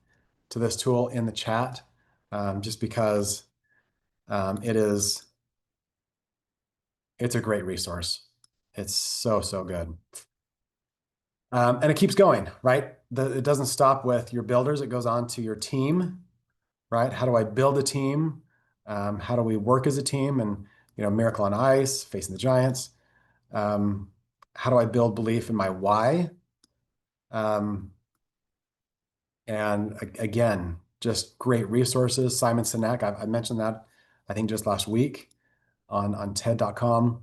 A: to this tool in the chat, just because it's a great resource. It's so good. And it keeps going, right? It doesn't stop with your builders. It goes on to your team, right? How do I build a team? How do we work as a team? And, Miracle on Ice, Facing the Giants. How do I build belief in my why? And again, just great resources. Simon Sinek, I mentioned that, I think just last week on TED.com.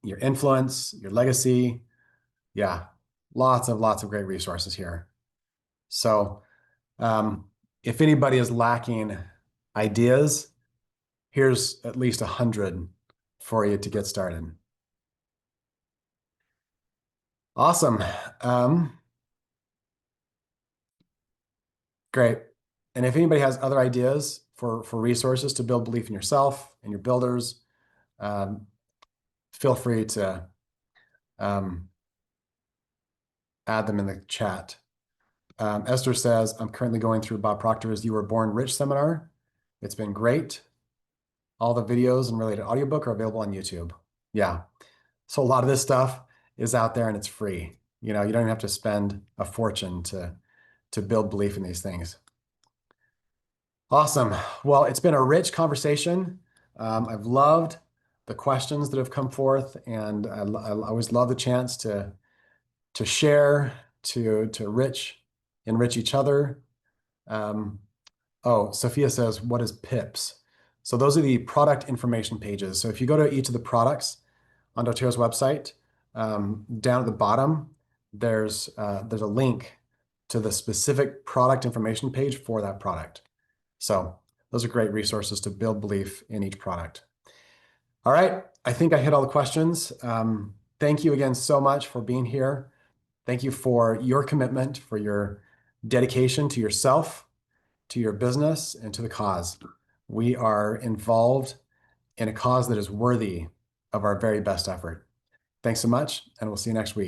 A: Your influence, your legacy. Yeah, lots of great resources here. So if anybody is lacking ideas, here's at least 100 for you to get started. Awesome. Great. And if anybody has other ideas for resources to build belief in yourself and your builders, feel free to add them in the chat. Esther says, I'm currently going through Bob Proctor's You Were Born Rich seminar. It's been great. All the videos and related audiobook are available on YouTube. Yeah. So a lot of this stuff is out there and it's free. You don't even have to spend a fortune to build belief in these things. Awesome. Well, it's been a rich conversation. I've loved the questions that have come forth, and I always love the chance to share, to enrich each other. Oh, Sophia says, what is PIPs? So those are the product information pages. So if you go to each of the products on doTERRA's website, down at the bottom, there's a link to the specific product information page for that product. So those are great resources to build belief in each product. All right, I think I hit all the questions. Thank you again so much for being here. Thank you for your commitment, for your dedication to yourself, to your business, and to the cause. We are involved in a cause that is worthy of our very best effort. Thanks so much, and we'll see you next week.